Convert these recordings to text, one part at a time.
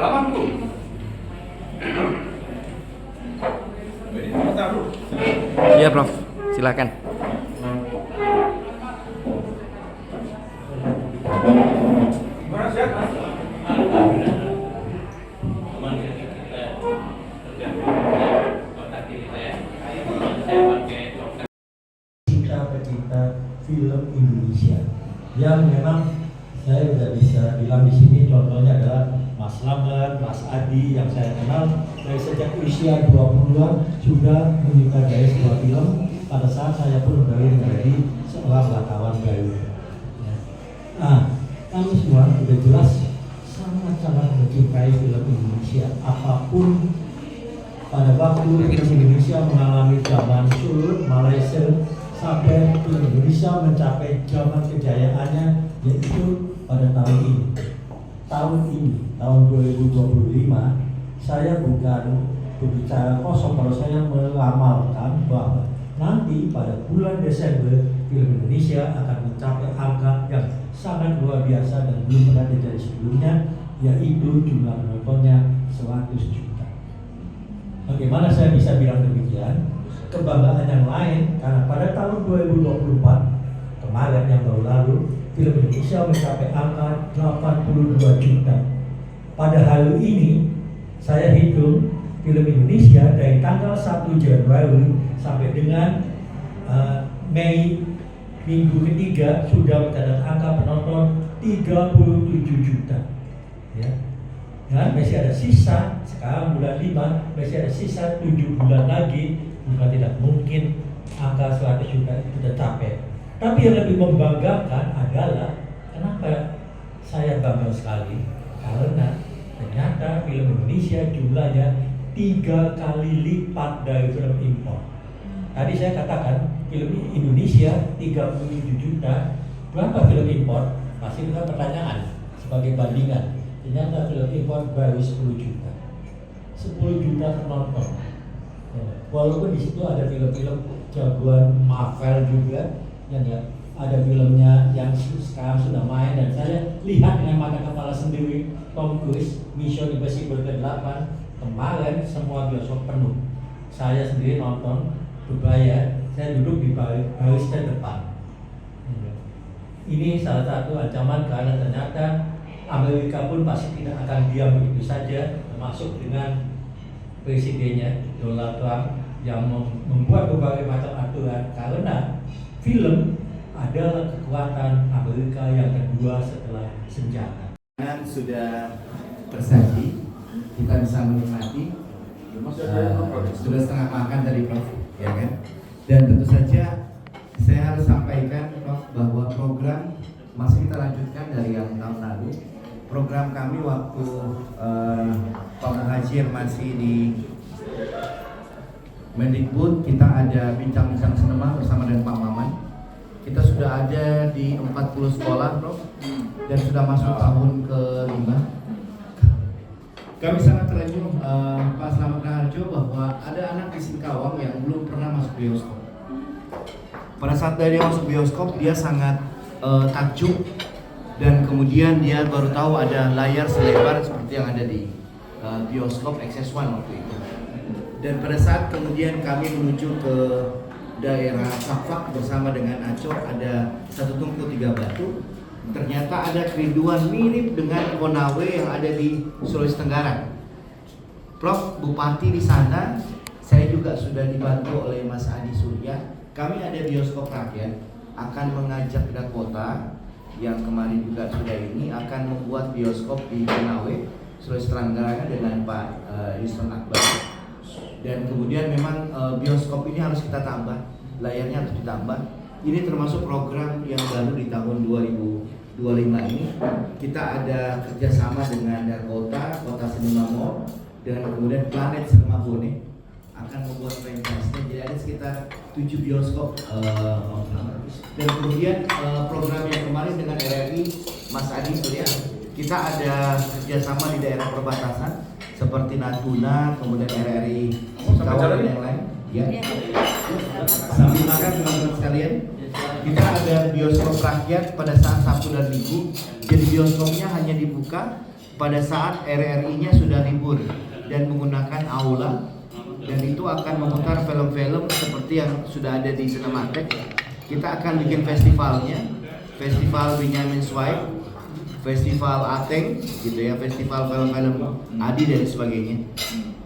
lama dulu. Iya, Prof. Silakan. Gimana sih? Pecinta film Indonesia yang memang saya sudah bisa bilang di sini contohnya adalah Mas Lambat, Mas Adi yang saya kenal dari sejak usia 20-an sudah menyutradarai sebuah film pada saat saya pun baru menjadi seorang wartawan baru. Nah, kami semua sudah jelas sangat-sangat mencintai film Indonesia. Apapun pada waktu film Indonesia mengalami zaman surut, Malaysia sampai film Indonesia mencapai zaman kejayaannya yaitu pada tahun ini. Tahun 2025, saya bukan berbicara kosong kalau saya meramalkan bahwa nanti pada bulan Desember film Indonesia akan mencapai angka yang sangat luar biasa dan belum pernah terjadi sebelumnya, yaitu jumlah penontonnya 100 juta. Bagaimana saya bisa bilang demikian? Kebanggaan yang lain karena pada tahun 2024 kemarin yang baru lalu film Indonesia mencapai angka 82 juta. Pada hari ini saya hitung film Indonesia dari tanggal 1 Januari sampai dengan Mei minggu ketiga sudah mencatat angka penonton 37 juta. Ya. Nah, masih ada sisa, sekarang bulan 5 masih ada sisa 7 bulan lagi, bukan tidak mungkin angka 100 juta itu tercapai. Tapi yang lebih membanggakan adalah kenapa saya bangga sekali, karena ternyata film Indonesia jumlahnya 3 kali lipat dari film impor. Tadi saya katakan film Indonesia 37 juta, berapa film impor? Masih bukan pertanyaan sebagai bandingan. Ternyata film impor baru 10 juta. 10 juta penonton. Ya. Walaupun di situ ada film-film jagoan Marvel juga, ya, ada filmnya yang sekarang sudah main dan saya lihat dengan mata kepala sendiri, Tom Cruise, Mission Impossible ke-8 kemarin semua bioskop penuh. Saya sendiri nonton berbayar, saya duduk di baris terdepan. Ini salah satu ancaman karena ternyata Amerika pun pasti tidak akan diam begitu saja, termasuk dengan presidennya Donald Trump yang membuat berbagai macam aturan karena film adalah kekuatan Amerika yang kedua setelah senjata. Sudah tersaji, kita bisa menikmati, sudah setengah makan dari Prof, ya kan? Dan tentu saja saya harus sampaikan Prof bahwa program masih kita lanjutkan dari yang tahun lalu. Program kami waktu Pak Muhajir masih di Mendikbud, kita ada bincang-bincang sinema bersama dengan Pak Maman. Kita sudah ada di 40 sekolah, Prof, dan sudah masuk tahun ke-5. Kami sangat terjun Pak Slamet Raharjo bahwa ada anak di Singkawang yang belum pernah masuk bioskop. Pada saat dia masuk bioskop, dia sangat takjub. Dan kemudian dia baru tahu ada layar selebar seperti yang ada di bioskop XS1 waktu itu. Dan pada saat kemudian kami menuju ke daerah Safak bersama dengan Acor, ada satu tungku 3 batu. Ternyata ada kerinduan mirip dengan Konawe yang ada di Sulawesi Tenggara. Prof, Bupati di sana, saya juga sudah dibantu oleh Mas Adi Surya. Kami ada bioskop rakyat akan mengajak Dakota yang kemarin juga sudah ini akan membuat bioskop di Konawe, Sulawesi Tenggara dengan Pak Yusron Akbar. Dan kemudian memang bioskop ini harus kita tambah, layarnya harus ditambah. Ini termasuk program yang baru di tahun 2025 ini. Kita ada kerjasama dengan Dakota, Kota Cinema Mall, dengan kemudian Planet Cinema Bone akan membuat franchise-nya. Jadi ada sekitar 7 bioskop. Dan kemudian program yang kemarin dengan RRI Mas Adi Surya, kita ada kerjasama di daerah perbatasan seperti Natuna, kemudian RRI Singkawang dan yang lain. Ya. Sambil makan teman-teman sekalian, kita ada bioskop rakyat pada saat Sabtu dan Minggu. Jadi bioskopnya hanya dibuka pada saat RRI-nya sudah libur dan menggunakan aula, dan itu akan memutar film-film seperti yang sudah ada di Cinematek. Kita akan bikin festivalnya, Festival Benyamin Swipe, Festival Ateng gitu ya, festival film-film Adi dan sebagainya.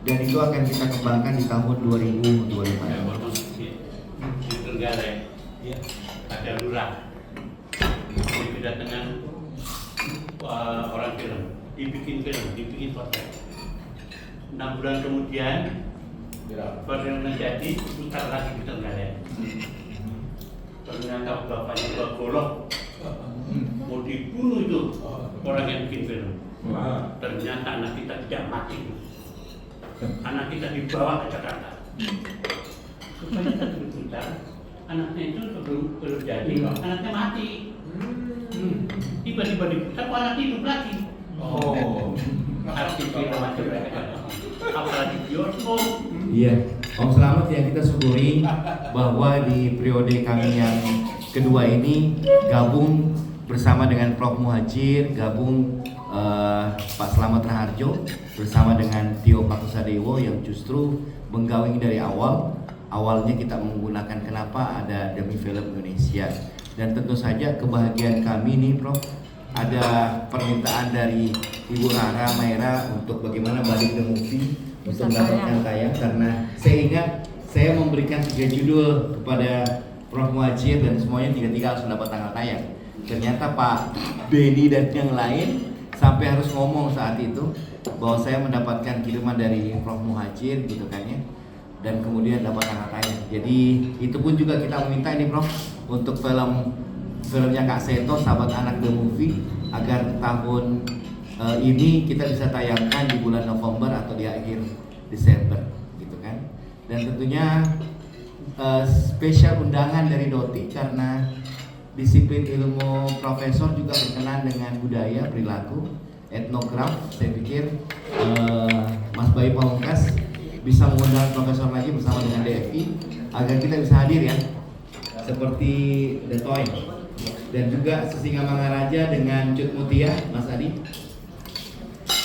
Dan itu akan kita kembangkan di tahun 2025. Di Trenggalek ada lurah kedatangan orang film, dibikin potret. 6 bulan kemudian film menjadi putar lagi di Trenggalek. Ternyata bapaknya golok mau dibunuh itu orang yang bikin film. Ternyata anak kita tidak mati. Anak kita dibawa ke Jakarta. Supaya kita berputar, anaknya itu belum jadi, anaknya mati. Tiba-tiba diputar, kok anaknya hidup lagi. Harus dipilih macam mereka. Apalagi bioskop. Iya, Om Slamet yang kita syukuri bahwa di periode kami yang kedua ini gabung bersama dengan Prof. Muhajir, gabung Pak Slamet Raharjo bersama dengan Tio Pakusadewo yang justru menggawangi dari awal. Awalnya kita menggunakan kenapa ada Demi Film Indonesia, dan tentu saja kebahagiaan kami nih Prof, ada permintaan dari Ibu Rara Maira untuk bagaimana balik the movie untuk mendapatkan tayang, karena saya ingat saya memberikan 3 judul kepada Prof. Muhajir dan semuanya 3 harus mendapat tanggal tayang. Ternyata Pak Beni dan yang lain sampai harus ngomong saat itu bahwa saya mendapatkan kiriman dari Prof. Muhajir gitu kan ya, dan kemudian dapat tanggal tayang. Jadi itu pun juga kita meminta ini Prof untuk filmnya Kak Seto, Sahabat Anak The Movie, agar tahun ini kita bisa tayangkan di bulan November atau di akhir Desember gitu kan. Dan tentunya spesial undangan dari Doti karena disiplin ilmu profesor juga berkenan dengan budaya, perilaku, etnograf. Saya pikir Mas Bayu Pamungkas bisa mengundang profesor lagi bersama dengan DFI agar kita bisa hadir ya, seperti The Toy, dan juga Sisingamangaraja dengan Cut Mutia, Mas Adi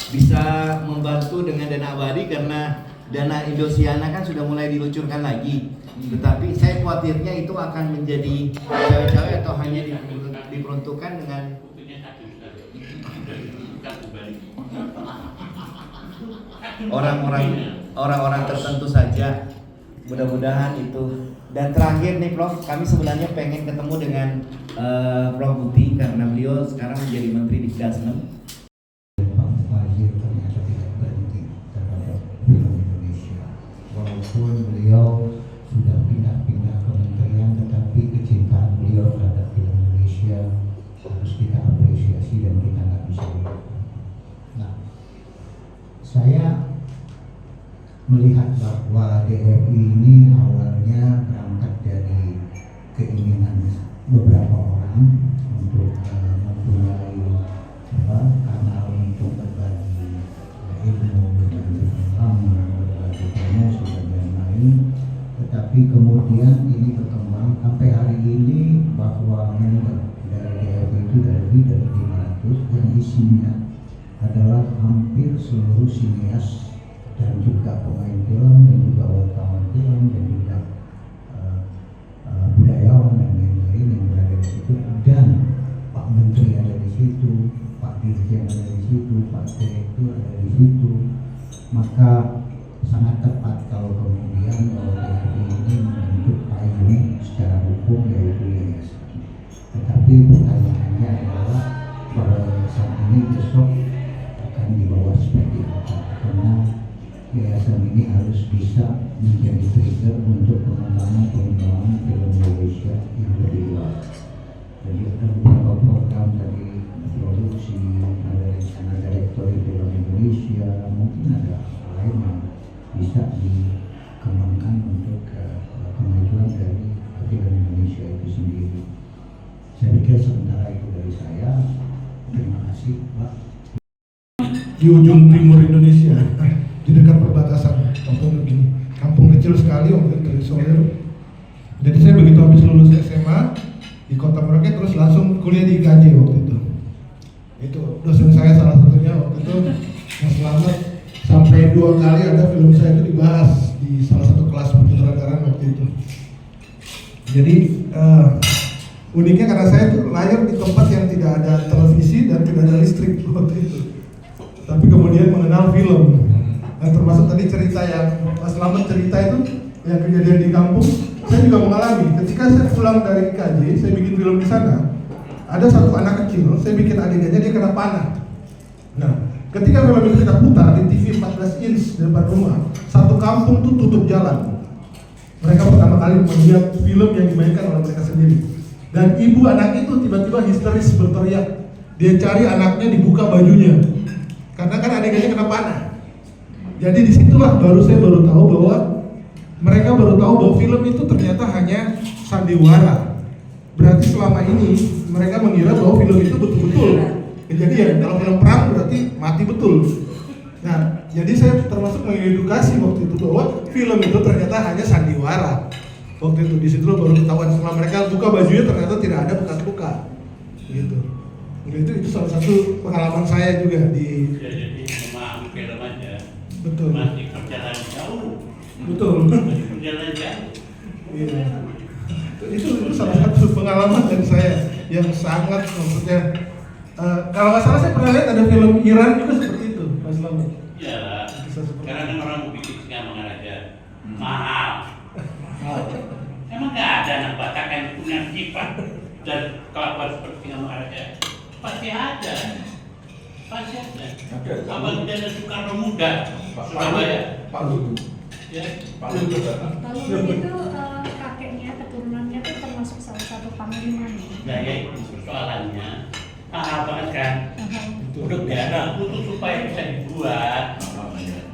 bisa membantu dengan dana abadi karena dana Indosiana kan sudah mulai diluncurkan lagi. Tetapi saya khawatirnya itu akan menjadi cawe-cawe atau hanya diperuntukkan dengan orang-orang tertentu saja. Mudah-mudahan itu. Dan terakhir nih Prof, kami sebenarnya pengen ketemu dengan Prof. Muti karena beliau sekarang menjadi Menteri di Dasnem. Pak Muhajir ternyata tidak berhenti terhadap film Indonesia. Walaupun beliau sudah pindah-pindah kementerian, tetapi kecintaan beliau terhadap film Indonesia harus kita apresiasi dan kita nggak bisa lupakan. Nah, saya melihat bahwa DFI ini awalnya berangkat dari keinginan beberapa orang untuk mempunyai kanal untuk berbagi ilmu, berbagi pengalaman, berbagi promosi dan lain-lain. Tetapi kemudian ini berkembang sampai hari ini bahwa member dari DFI itu dari lebih dari 500 yang isinya adalah hampir seluruh sinias dan juga pemain film dan juga wartawan film dan juga budayawan dan lain-lain yang berada di situ, dan Pak Menteri ada di situ, Pak Dirjen ada di situ, Pak Direktur ada di situ. Maka sangat tepat kalau kemudian kalau DFI ini membentuk payung secara hukum yaitu yayasan. Tetapi pertanyaannya adalah bahwa yayasan ini besok akan dibawa seperti apa, karena yayasan ini harus bisa menjadi trigger untuk pengembangan film Indonesia yang lebih luas. Jadi ada beberapa program dari produksi, ada rencana direktori film Indonesia, mungkin ada hal lain yang bisa dikembangkan untuk kemajuan dari film Indonesia itu sendiri. Saya pikir sementara itu dari saya. Terima kasih Pak. Di ujung timur Indonesia, di dekat perbatasan kampung kecil sekali waktu itu di Solo. Jadi saya begitu habis lulus SMA di Kota Merauke terus langsung kuliah di IKJ waktu itu. Itu dosen saya salah satunya contohnya waktu itu Mas Slamet sampai 2 kali ada film saya itu dibahas di salah satu kelas penyelenggaraan waktu itu. Jadi uniknya karena saya tuh lahir di tempat yang tidak ada televisi dan tidak ada listrik waktu itu, tapi kemudian mengenal film. Nah, termasuk tadi cerita yang Mas Slamet cerita itu yang kejadian di kampung, saya juga mengalami. Ketika saya pulang dari KJ, saya bikin film di sana. Ada satu anak kecil, saya bikin adegannya dia kena panah. Nah, ketika film itu kita putar di TV 14 inch di depan rumah, satu kampung tuh tutup jalan. Mereka pertama kali melihat film yang dimainkan oleh mereka sendiri. Dan ibu anak itu tiba-tiba histeris berteriak. Dia cari anaknya, dibuka bajunya, karena kan adegannya kena panah. Jadi disitulah saya baru tahu bahwa mereka baru tahu bahwa film itu ternyata hanya sandiwara. Berarti selama ini mereka mengira bahwa film itu betul-betul kejadian. Kalau film perang berarti mati betul. Nah, jadi saya termasuk mengedukasi waktu itu bahwa film itu ternyata hanya sandiwara. Waktu itu di situ baru ketahuan setelah mereka buka bajunya ternyata tidak ada bekas luka. Gitu. Itu salah satu pengalaman saya juga di. Jadi memahami film aja. Betul. Masih perjalanan jauh. Betul. Masih perjalanan jauh. Iya. Itu salah satu pengalaman dan saya yang sangat maksudnya kalau nggak salah saya pernah lihat ada film Iran juga seperti itu, Mas Slamet. Iya lah. Karena kan orang mau bikin Singamangara aja mahal. Emang nggak ada anak Batak yang punya sifat dan kelakuan seperti Singamangara aja? Pasti ada. Pasti ada. Abang tidak ada Soekarno Muda, Surabaya. Pak Lutu. Ya. Pak Lutu. Pak Luhut itu kakeknya, keturunannya itu termasuk salah satu panglima nih. Nah ya itu persoalannya mahal banget kan. Untuk untuk supaya bisa dibuat,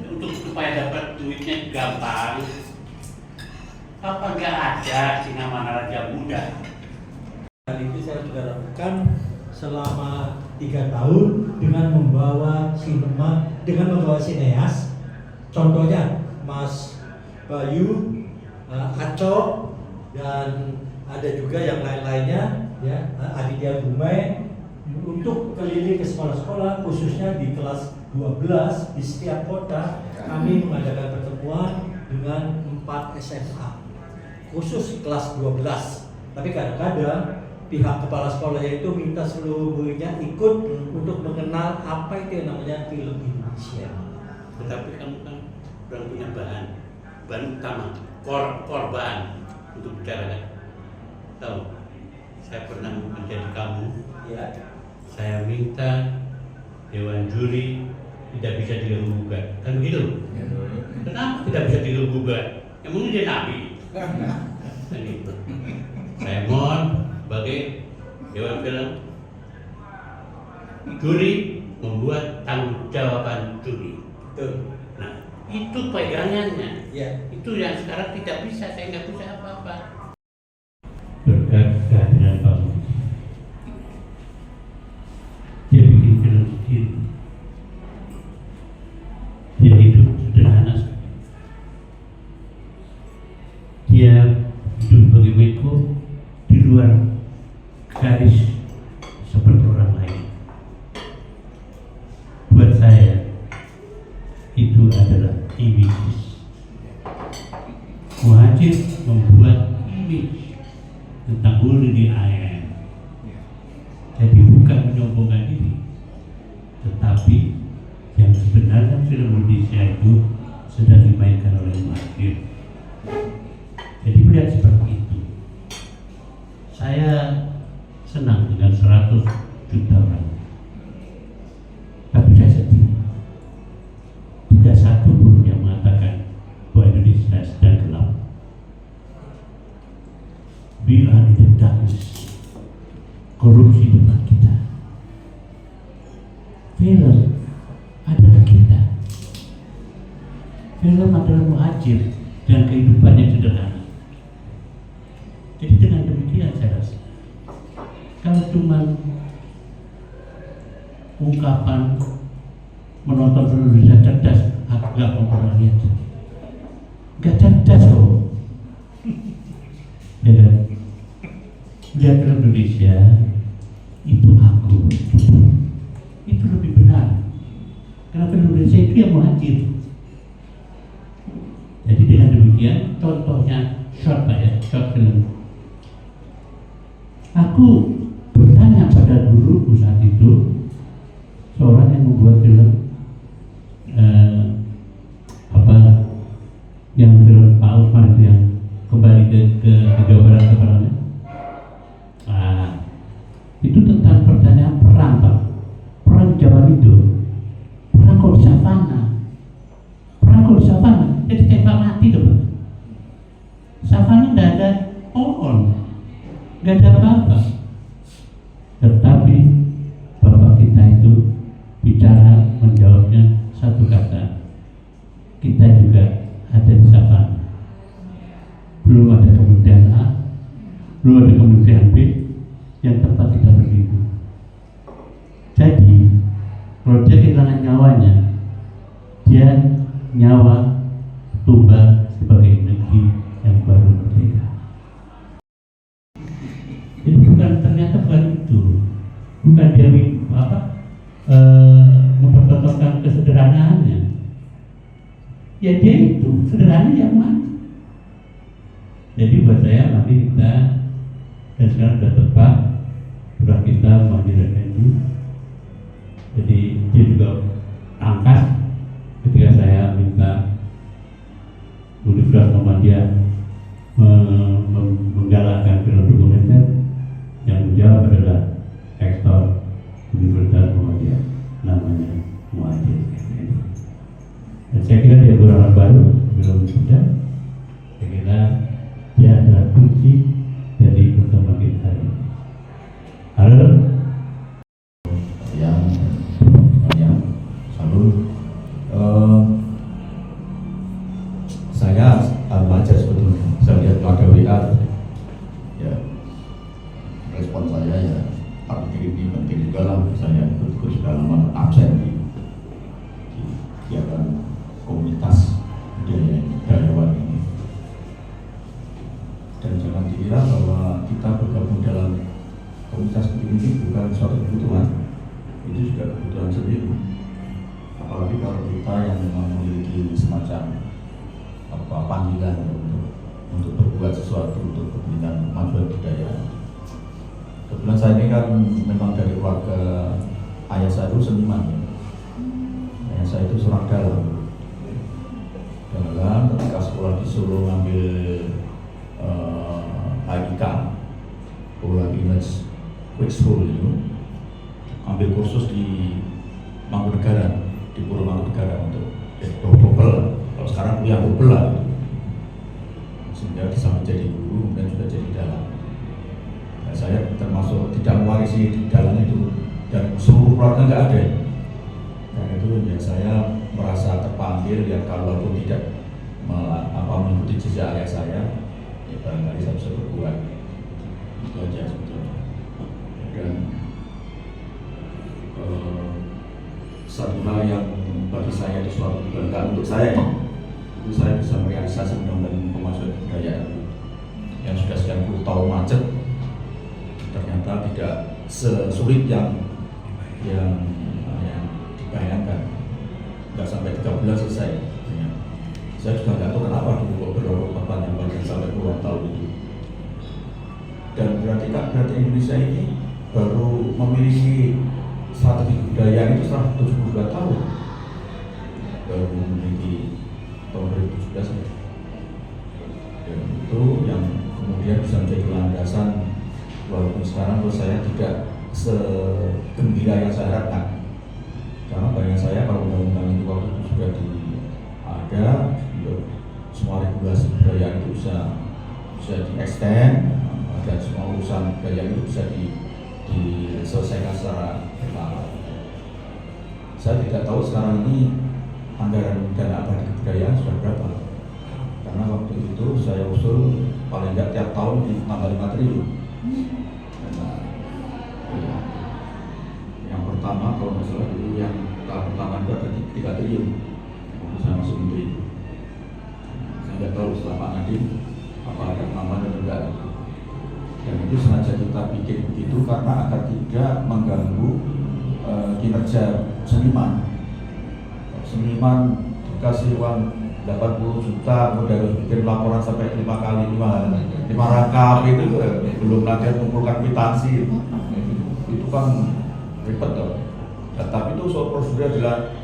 untuk supaya dapat duitnya gampang. Apa nggak ada Singamangara Raja Muda? Dan itu saya sudah lakukan selama 3 tahun dengan membawa sinema, dengan membawa sineas. Contohnya Mas Bayu, Aco, dan ada juga yang lain-lainnya, ya, Aditya Gumai, untuk keliling ke sekolah-sekolah, khususnya di kelas 12 di setiap kota. Kami mengadakan pertemuan dengan 4 SMA, khusus kelas 12. Tapi kadang-kadang pihak kepala sekolahnya itu minta seluruh muridnya ikut untuk mengenal apa itu yang namanya film Indonesia. Tetapi kamu kan belum punya bahan utama, korban untuk bicara kan. Tahu, saya pernah menjadi kamu. Ya. Saya minta Dewan Juri tidak bisa diganggu-gugat, kan begitu? Kenapa tidak bisa diganggu-gugat? Emangnya dia nabi? Kan itu. Saya mohon sebagai Dewan Film Juri membuat tanggung jawaban juri. Betul. Nah, itu pegangannya. Ya. Itu yang sekarang tidak bisa, saya nggak bisa apa-apa. Berkat kehadiran kamu, dia bikin film sendiri. Dia hidup sederhana sekali. Dia hidup sebagai Meko di luar garis seperti orang lain. Buat saya itu adalah image. Muhajir membuat image tentang hulu di air. Jadi bukan menyombongkan diri, tetapi yang sebenarnya film Indonesia itu sedang dimainkan oleh Muhajir. Jadi melihat seperti itu, saya senang dengan 100 juta orang. Tapi saya sedih, tidak satu pun yang mengatakan bahwa Indonesia sedang gelap. Bila ada darkness, korupsi depan kita. Film adalah kita. Film adalah Muhajir dan kehidupan yang sederhana. Jadi dengan demikian saya rasa, kalau cuma ungkapan menonton film Indonesia cerdas, agak mempengaruhi aja. Gak cerdas kok. Ya, lihat film Indonesia itu aku, itu lebih benar Indonesia itu yang muhajir. Jadi dengan demikian, contohnya short film. Aku bertanya pada guruku saat itu, seorang yang membuat film yang film Pak Usman itu yang kembali ke Jawa Barat sebenarnya. Itu tentang pertanyaan perang, Pak. Perang zaman itu, perang kok di savana, jadi tembak mati tuh, Pak. Savana tidak ada pohon, nggak ada apa-apa. Tetapi Bapak kita itu bicara menjawabnya satu kata, kita juga ada di savana. Belum ada kementerian A, belum ada kementerian B yang tempat kita berdiri. Jadi kalau dia kehilangan nyawanya, dia nyawa tumbang sebagai negeri yang baru merdeka. Jadi ternyata bukan itu, bukan dia mempertontonkan kesederhanaannya. Ya dia itu sederhana yang mana? Jadi buat saya mari kita, dan sekarang sudah tepat sudah kita mengambil Effendi. Jadi dia juga angkas ketika saya minta Universitas Muhammadiyah menggalakkan film dokumenter, yang menjawab adalah rektor Universitas Muhammadiyah, namanya Muhajir Effendi. Dan saya kira dia orang baru, belum sudah. Saya kira dia adalah kunci dari pertemuan kita hari ini. Halo. Salut. Saya baca sebetulnya, saya lihat ada WA, ya respon saya ya, Pak Diri ini penting juga lah, saya ikut sudah lama absen di kegiatan komunitas budayawan ini. Dan jangan dikira bahwa kita bergabung dalam komunitas ini bukan suatu kebutuhan, itu juga kebutuhan sendiri. Apalagi kalau kita yang memang memiliki semacam panggilan untuk berbuat sesuatu untuk kepentingan kemajuan budaya. Kebetulan saya ini kan memang dari keluarga ayah saya itu seniman. Ayah saya itu seorang dalang. Ketika sekolah di Solo ngambil HIK, Pola Image Quick School itu, ambil kursus di Mangkunegaran, di Puro Mangkunegaran untuk double. Kalau sekarang kuliah double lah, sehingga bisa menjadi guru dan juga jadi dalang. Nah, saya termasuk tidak mewarisi dalang itu, dan seluruh keluarga nggak ada. Dan itu ya saya merasa terpanggil, ya kalaupun tidak mengikuti jejak ayah saya, ya barangkali saya bisa berbuat. Itu aja sebetulnya. Dan satu hal yang bagi saya itu suatu kebanggaan untuk saya, itu saya bisa merealisasi undang-undang pemasyarakatan kebudayaan yang sudah sekian puluh tahun macet, ternyata tidak sesulit yang dibayangkan. Nggak sampai 3 bulan selesai. Ya. Saya juga nggak tahu kenapa dulu beberapa panjang sampai puluhan tahun itu. Dan berarti Indonesia ini baru memiliki strategi kebudayaan itu setelah 72 tahun. Baru memiliki tahun 2017 ya. Dan itu yang kemudian bisa menjadi landasan, walaupun sekarang menurut saya tidak segembira yang saya harapkan. Karena bayangan saya kalau undang-undang itu waktu itu sudah ada, semua regulasi kebudayaan itu bisa di-extend, dan semua urusan kebudayaan itu bisa diselesaikan secara bertahap. Saya tidak tahu sekarang ini anggaran dana abadi kebudayaan sudah berapa. Karena waktu itu saya usul paling tidak tiap tahun tambah 5 triliun. Nah, yang pertama kalau misalnya dulu yang tahap pertama itu ada 3 triliun waktu saya masuk menteri itu. Saya tidak tahu setelah Pak Nadiem apa ada penambahan atau enggak. Dan itu sengaja kita bikin begitu karena agar tidak mengganggu kinerja seniman. seniman dikasih uang 80 juta, kemudian harus bikin laporan sampai 5 kali 5 rangkap itu belum nanti kumpulkan kwitansi, itu kan ribet toh. Nah, tapi itu soal prosedur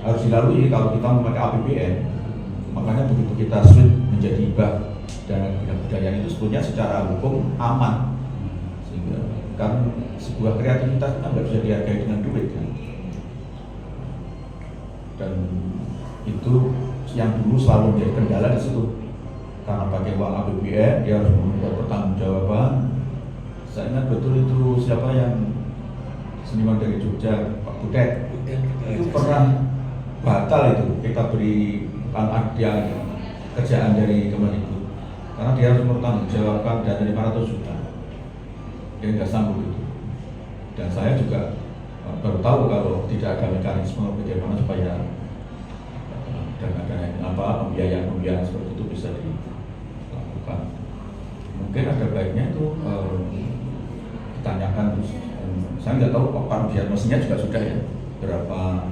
harus dilalui kalau kita memakai APBN. Makanya begitu kita switch menjadi hibah dan budaya itu sebetulnya secara hukum aman, sehingga kan sebuah kreativitas kan nggak bisa dihargai dengan duit kan. Dan itu yang dulu selalu menjadi kendala di situ, karena pakai uang APBN dia harus membuat pertanggungjawaban. Saya ingat betul itu siapa yang seniman dari Jogja, Pak Budet, itu pernah batal itu kita beri dia kerjaan dari Kemendikbud karena dia harus mempertanggungjawabkan dana 500 juta. Dia nggak sanggup itu. Dan saya juga baru tahu kalau tidak ada mekanisme bagaimana supaya dana pembiayaan seperti itu bisa dilakukan. Mungkin ada baiknya itu ditanyakan terus. Saya nggak tahu biar mestinya juga sudah ya berapa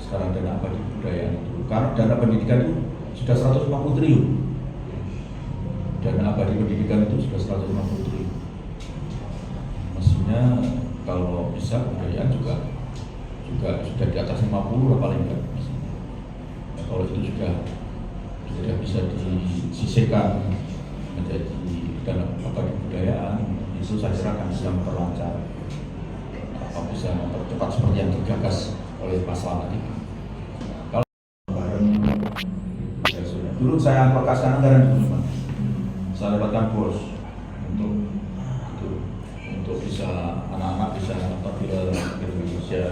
sekarang dana abadi budaya itu. Karena dana pendidikan itu sudah 150 triliun. Dana abadi pendidikan itu sudah 150 triliun. Mestinya kalau bisa budayaan juga sudah di atas 50 lah paling enggak. Nah, kalau itu sudah bisa disisihkan menjadi dana abadi budayaan, itu saya kira akan bisa memperlancar, bisa mempercepat seperti yang digagas oleh Mas Slamet itu. Kalau bareng ya sudah. Dulu saya alokasikan anggaran dulu, Pak. Saya dapatkan bos untuk bisa anak-anak bisa nonton film Indonesia,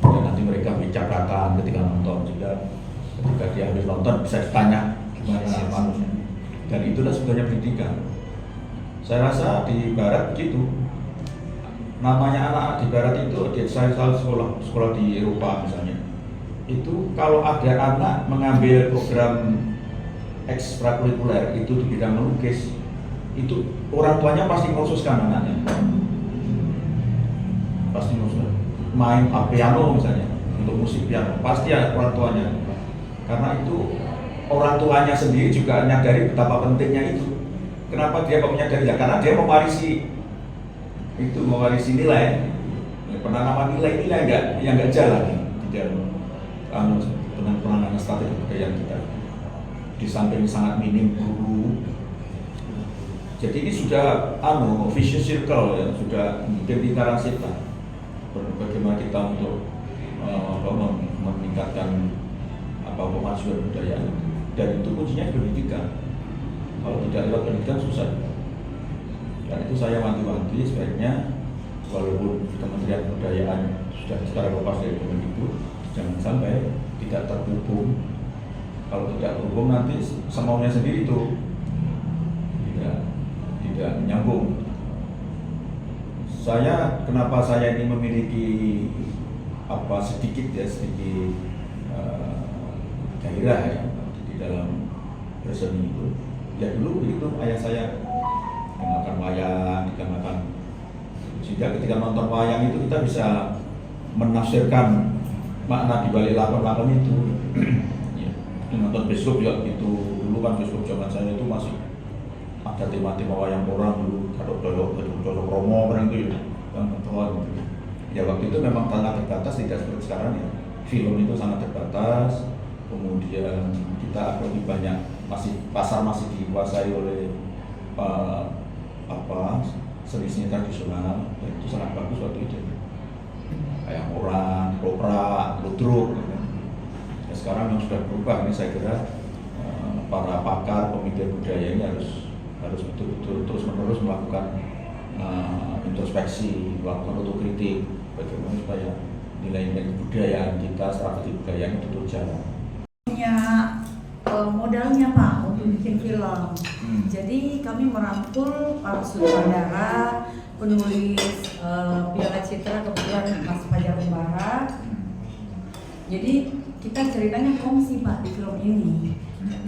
dan nanti mereka bicara catatan ketika nonton, sehingga ketika dia habis nonton bisa ditanya gimana manusia. Dan itulah sebenarnya pendidikan. Saya rasa di Barat begitu. Namanya anak di Barat itu, saya sekolah di Eropa misalnya, itu kalau ada anak mengambil program ekstrakurikuler itu di bidang melukis, itu orang tuanya pasti mengkhususkan anaknya, pasti mengkhususkan main piano misalnya, untuk musik piano pasti ada orang tuanya, karena itu orang tuanya sendiri juga menyadari betapa pentingnya itu. Kenapa dia menyadari? Ya karena dia mewarisi nilai, penanaman nilai-nilai yang nggak jalan di dalam penanganan strategi kebudayaan kita. Di samping sangat minim guru, jadi ini sudah vicious circle ya, sudah mungkin lingkaran setan. Bagaimana kita untuk meningkatkan kemajuan budaya, dan itu kuncinya pendidikan. Kalau tidak lewat pendidikan susah. Dan itu saya wanti-wanti sebaiknya walaupun Kementerian Kebudayaan sudah secara lepas dari Kemendikbud, jangan sampai tidak terhubung. Kalau tidak terhubung nanti semaunya sendiri itu tidak nyambung. Kenapa saya ini memiliki sedikit gairah ya di dalam berseni itu. Ya dulu begitu ayah saya mengenalkan wayang, dikarenakan sehingga ketika nonton wayang itu kita bisa menafsirkan makna di balik lakon-lakon itu. Ya, nonton bioskop ya itu dulu kan bioskop zaman saya itu masih ada tema-tema wayang orang dulu, Gadok Romo orang itu ya, yang nonton. Ya waktu itu memang sangat terbatas, tidak seperti sekarang ya. Film itu sangat terbatas, kemudian kita lebih banyak pasar masih dikuasai oleh seni tradisional, dan itu sangat bagus waktu itu. Kayak orang, kopra, ludruk. Ya, sekarang yang sudah berubah ini saya kira para pakar pemikir budaya ini harus betul-betul terus-menerus melakukan introspeksi, melakukan otokritik, bagaimana supaya nilai-nilai kebudayaan kita, strategi budaya itu terus jalan. Punya modalnya Pak untuk bikin film. Jadi kami merangkul para sutradara, penulis Piala Citra, kebetulan Mas Fajar Umbara. Jadi kita ceritanya kongsi Pak di film ini.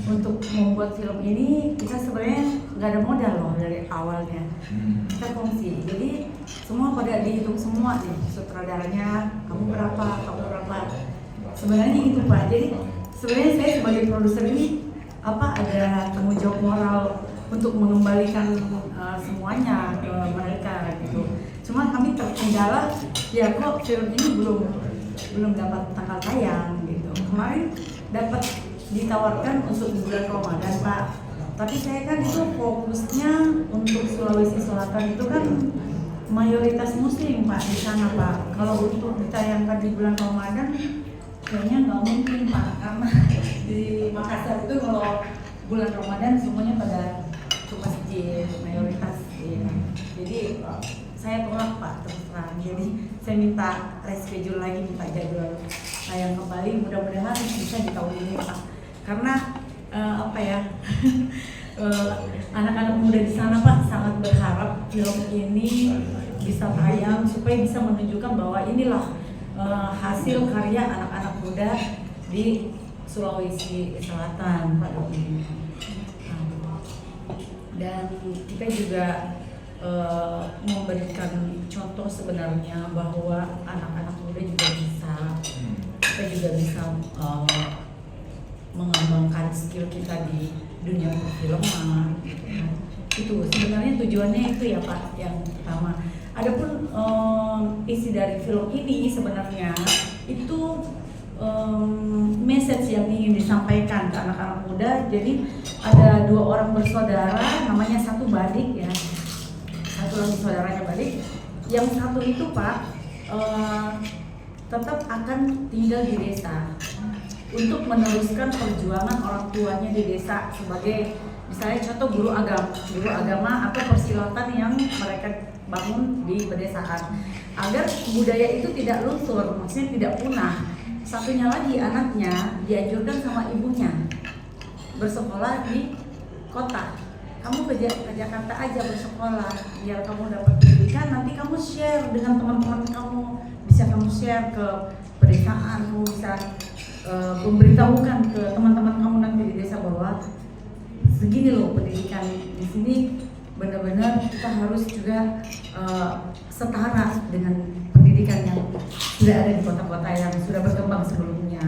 Untuk membuat film ini kita sebenarnya nggak ada modal loh dari awalnya. Kita kongsi. Jadi semua pada dihitung semua nih, sutradaranya kamu berapa. Sebenarnya itu Pak. Jadi sebenarnya saya sebagai produser ini ada tanggung jawab moral untuk mengembalikan semuanya ke mereka gitu. Cuma kami terkendala ya kok film ini belum dapat tanggal tayang gitu. Kemarin dapat ditawarkan untuk bulan Ramadan Pak. Tapi saya kan itu fokusnya untuk Sulawesi Selatan itu kan mayoritas muslim Pak di sana Pak. Kalau untuk ditayangkan di bulan Ramadan kayaknya nggak mungkin Pak, karena di Makassar itu kalau bulan Ramadan semuanya pada ke masjid mayoritas ya. Jadi saya tolak Pak terus terang. Jadi saya minta reschedule lagi, minta jadwal tayang kembali. Mudah-mudahan bisa di tahun ini Pak. Karena anak-anak muda di sana Pak sangat berharap film ini bisa tayang supaya bisa menunjukkan bahwa inilah hasil karya anak-anak muda di Sulawesi Selatan Pak Dodi. Dan kita juga memberikan contoh sebenarnya bahwa anak-anak muda juga bisa, kita juga bisa mengembangkan skill kita di dunia perfilman gitu kan. Itu sebenarnya tujuannya itu ya Pak yang pertama. Adapun isi dari film ini sebenarnya itu message yang ingin disampaikan ke anak-anak muda. Jadi ada 2 orang bersaudara, namanya satu Badik ya, satu lagi saudaranya Badik. Yang satu itu Pak tetap akan tinggal di desa untuk meneruskan perjuangan orang tuanya di desa sebagai misalnya contoh guru agama atau persilatan yang mereka bangun di pedesaan agar budaya itu tidak luntur, maksudnya tidak punah. Satunya lagi anaknya dianjurkan sama ibunya bersekolah di kota. Kamu ke Jakarta aja bersekolah biar kamu dapat pendidikan, nanti kamu share dengan teman-teman kamu, bisa kamu share ke pedesaan, kamu bisa memberitahukan ke teman-teman kamu nanti di desa bahwa segini loh pendidikan di sini, benar-benar kita harus juga setara dengan pendidikan yang sudah ada di kota-kota yang sudah berkembang sebelumnya.